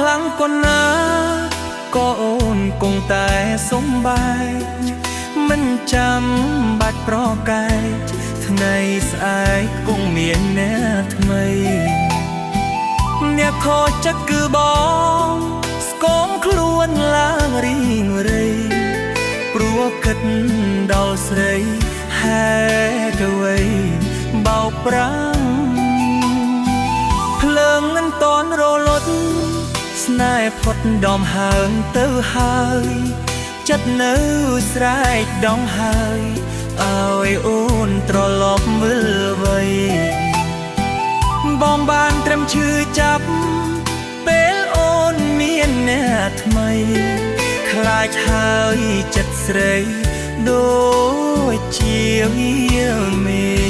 ลังกว่านะก็โอนคงแต่สมบายមិនចាំបាច់ប្រកែកថ្ងៃស្អែកគង់មានអ្នកថ្មីអ្នកខូចចិត្តគឺបងស្គមខ្លួនឡើងរីងរៃព្រោះគិតដល់ស្រីហេតុអ្វីបោកប្រាំភ្លើងមិនតន់រលត់ស្នេហ៍ផុតដំហើងទៅហើយចិត្តនៅស្រែកដងហើយឲ្យអូនត្រឡប់វិលវ័យបងបានត្រឹមឈឺចាប់ពេលអូនមានអ្នកថ្មីខ្លាចហើយចិត្តស្រីដូចជាវាមេ